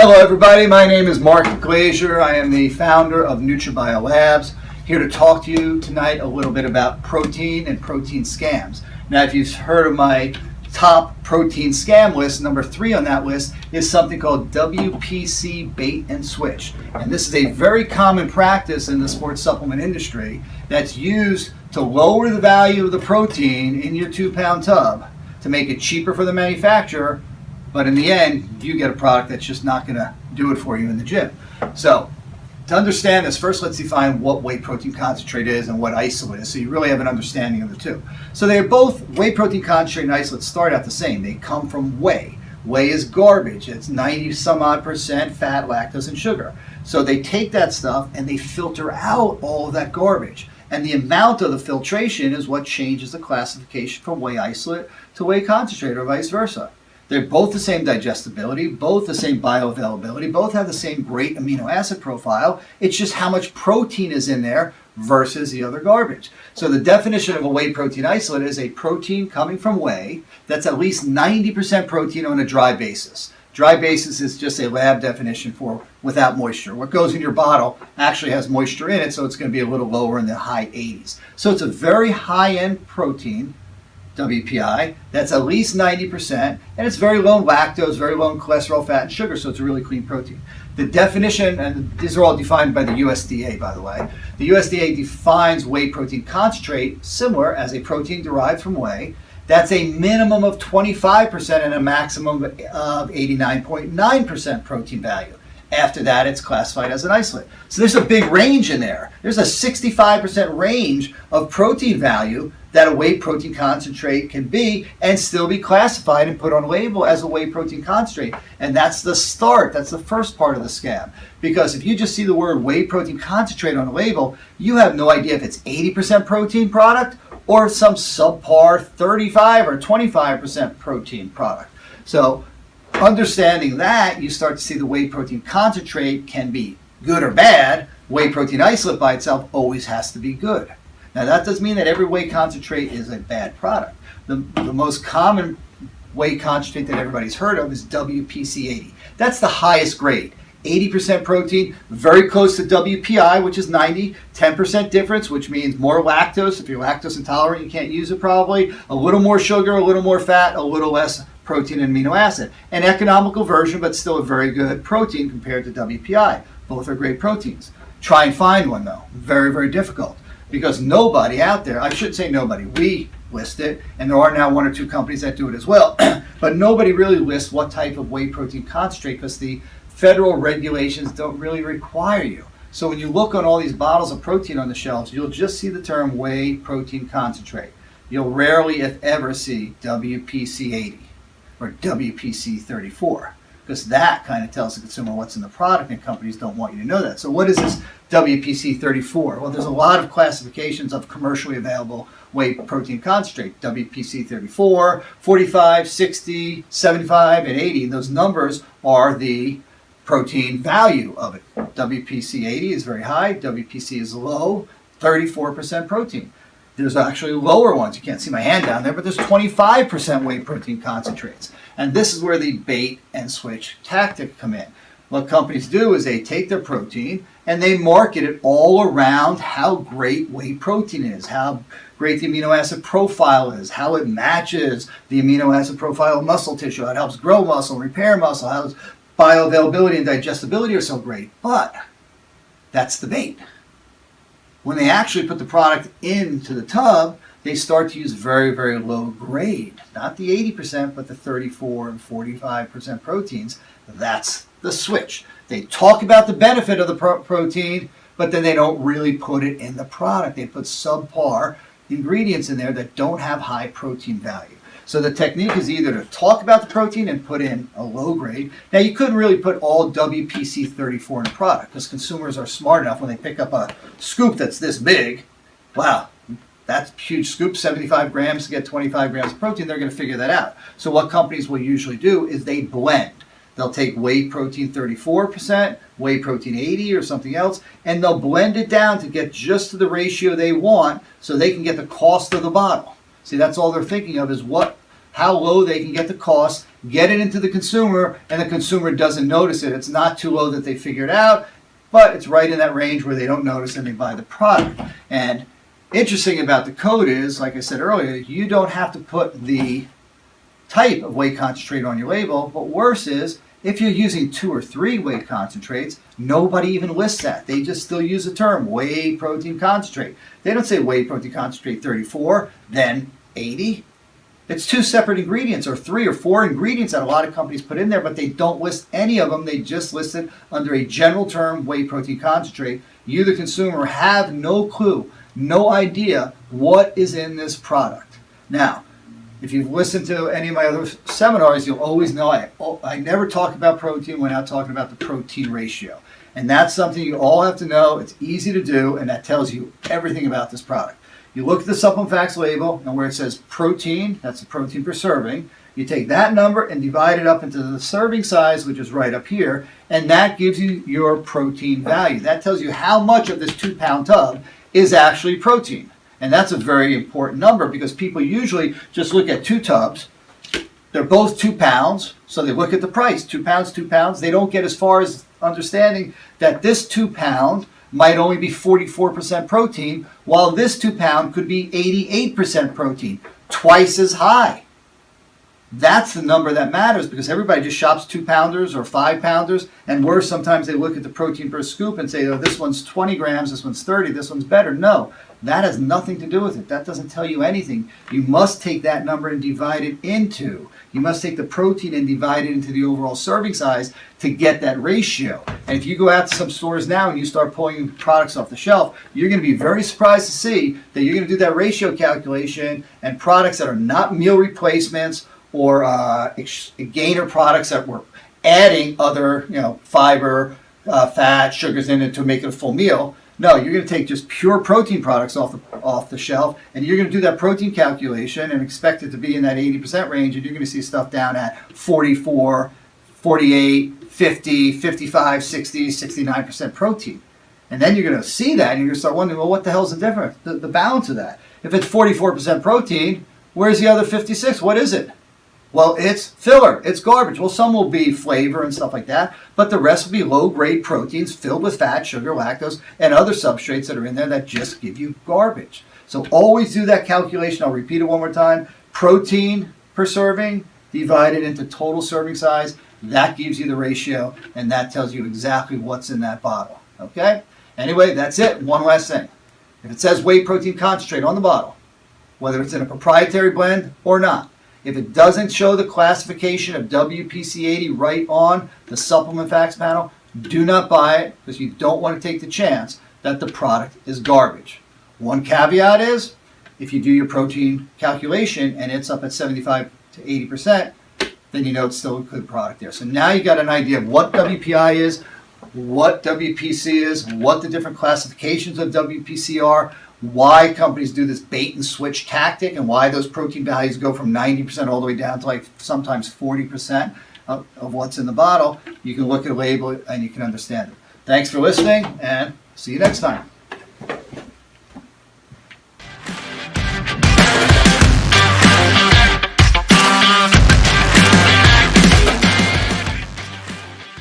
Hello everybody, my name is Mark Glazier. I am the founder of NutraBio Labs, here to talk to you tonight a little bit about protein and protein scams. Now, if you've heard of my top protein scam list, number 3 on that list is something called WPC bait and switch. And this is a very common practice in the sports supplement industry that's used to lower the value of the protein in your 2-pound tub to make it cheaper for the manufacturer. But in the end, you get a product that's just not going to do it for you in the gym. So, to understand this, first let's define what whey protein concentrate is and what isolate is, so you really have an understanding of the two. So they're both, whey protein concentrate and isolate start out the same. They come from whey. Whey is garbage. It's 90 some odd percent fat, lactose, and sugar. So they take that stuff and they filter out all of that garbage. And the amount of the filtration is what changes the classification from whey isolate to whey concentrate or vice versa. They're both the same digestibility, both the same bioavailability, both have the same great amino acid profile. It's just how much protein is in there versus the other garbage. So the definition of a whey protein isolate is a protein coming from whey that's at least 90% protein on a dry basis. Dry basis is just a lab definition for without moisture. What goes in your bottle actually has moisture in it, so it's going to be a little lower in the high 80s. So it's a very high-end protein, WPI, that's at least 90%, and it's very low in lactose, very low in cholesterol, fat, and sugar, so it's a really clean protein. The definition, and these are all defined by the USDA, by the way. The USDA defines whey protein concentrate similar as a protein derived from whey. That's a minimum of 25% and a maximum of 89.9% protein value. After that, it's classified as an isolate. So there's a big range in there. There's a 65% range of protein value that a whey protein concentrate can be and still be classified and put on a label as a whey protein concentrate. And that's the start. That's the first part of the scam. Because if you just see the word whey protein concentrate on a label, you have no idea if it's 80% protein product or some subpar 35 or 25% protein product. So understanding that, you start to see the whey protein concentrate can be good or bad. Whey protein isolate by itself always has to be good. Now that doesn't mean that every whey concentrate is a bad product. The most common whey concentrate that everybody's heard of is WPC 80. That's the highest grade. 80% protein, very close to WPI, which is 90, 10% difference, which means more lactose. If you're lactose intolerant, you can't use it probably. A little more sugar, a little more fat, a little less protein and amino acid. An economical version, but still a very good protein compared to WPI. Both are great proteins. Try and find one though. Very, very difficult. Because nobody out there, I shouldn't say nobody, we list it, and there are now 1 or 2 companies that do it as well, but nobody really lists what type of whey protein concentrate because the federal regulations don't really require you. So when you look on all these bottles of protein on the shelves, you'll just see the term whey protein concentrate. You'll rarely, if ever, see WPC 80 or WPC 34. Because that kind of tells the consumer what's in the product, and companies don't want you to know that. So what is this WPC 34? Well, there's a lot of classifications of commercially available whey protein concentrate. WPC 34, 45, 60, 75, and 80. And those numbers are the protein value of it. WPC 80 is very high, WPC is low, 34% protein. There's actually lower ones. You can't see my hand down there, but there's 25% whey protein concentrates. And this is where the bait and switch tactic come in. What companies do is they take their protein and they market it all around how great whey protein is, how great the amino acid profile is, how it matches the amino acid profile of muscle tissue, how it helps grow muscle, repair muscle, how its bioavailability and digestibility are so great. But that's the bait. When they actually put the product into the tub, they start to use very, very low grade. Not the 80%, but the 34 and 45% proteins. That's the switch. They talk about the benefit of the protein, but then they don't really put it in the product. They put subpar ingredients in there that don't have high protein value. So the technique is either to talk about the protein and put in a low grade. Now you couldn't really put all WPC 34 in a product because consumers are smart enough when they pick up a scoop that's this big. Wow, that's a huge scoop, 75 grams to get 25 grams of protein. They're going to figure that out. So what companies will usually do is they blend. They'll take whey protein 34%, whey protein 80 or something else, and they'll blend it down to get just to the ratio they want so they can get the cost of the bottle. See, that's all they're thinking of is how low they can get the cost, get it into the consumer, and the consumer doesn't notice it. It's not too low that they figure it out, but it's right in that range where they don't notice and they buy the product. And interesting about the code is, like I said earlier, you don't have to put the type of whey concentrate on your label, but worse is, if you're using 2 or 3 whey concentrates, nobody even lists that. They just still use the term whey protein concentrate. They don't say whey protein concentrate 34, then 80. It's 2 separate ingredients, or 3 or 4 ingredients that a lot of companies put in there, but they don't list any of them. They just list it under a general term, whey protein concentrate. You, the consumer, have no clue, no idea what is in this product. Now, if you've listened to any of my other seminars, you'll always know I never talk about protein without talking about the protein ratio. And that's something you all have to know. It's easy to do, and that tells you everything about this product. You look at the supplement facts label, and where it says protein, that's the protein per serving, you take that number and divide it up into the serving size, which is right up here, and that gives you your protein value. That tells you how much of this 2-pound tub is actually protein. And that's a very important number because people usually just look at 2 tubs. They're both 2 pounds, so they look at the price, 2 pounds, 2 pounds. They don't get as far as understanding that this 2 pound might only be 44% protein, while this 2 pound could be 88% protein, twice as high. That's the number that matters because everybody just shops 2-pounders or 5-pounders, and worse, sometimes they look at the protein per scoop and say, oh, this one's 20 grams, this one's 30, this one's better. No, that has nothing to do with it. That doesn't tell you anything. You must take that number and divide it into. You must take the protein and divide it into the overall serving size to get that ratio. And if you go out to some stores now and you start pulling products off the shelf, you're going to be very surprised to see that you're going to do that ratio calculation, and products that are not meal replacements or gainer products that were adding other, fiber, fat, sugars in it to make it a full meal. No, you're going to take just pure protein products off the shelf, and you're going to do that protein calculation and expect it to be in that 80% range, and you're going to see stuff down at 44, 48, 50, 55, 60, 69% protein. And then you're going to see that, and you're going to start wondering, well, what the hell's the difference, the balance of that? If it's 44% protein, where's the other 56? What is it? Well, it's filler. It's garbage. Well, some will be flavor and stuff like that, but the rest will be low-grade proteins filled with fat, sugar, lactose, and other substrates that are in there that just give you garbage. So always do that calculation. I'll repeat it one more time. Protein per serving divided into total serving size. That gives you the ratio, and that tells you exactly what's in that bottle. Okay? Anyway, that's it. One last thing. If it says whey protein concentrate on the bottle, whether it's in a proprietary blend or not, if it doesn't show the classification of WPC80 right on the supplement facts panel, do not buy it because you don't want to take the chance that the product is garbage. One caveat is, if you do your protein calculation and it's up at 75 to 80%, then you know it's still a good product there. So now you got an idea of what WPI is, what WPC is, what the different classifications of WPC are, why companies do this bait and switch tactic, and why those protein values go from 90% all the way down to like sometimes 40% of what's in the bottle. You can look at a label and you can understand it. Thanks for listening, and see you next time.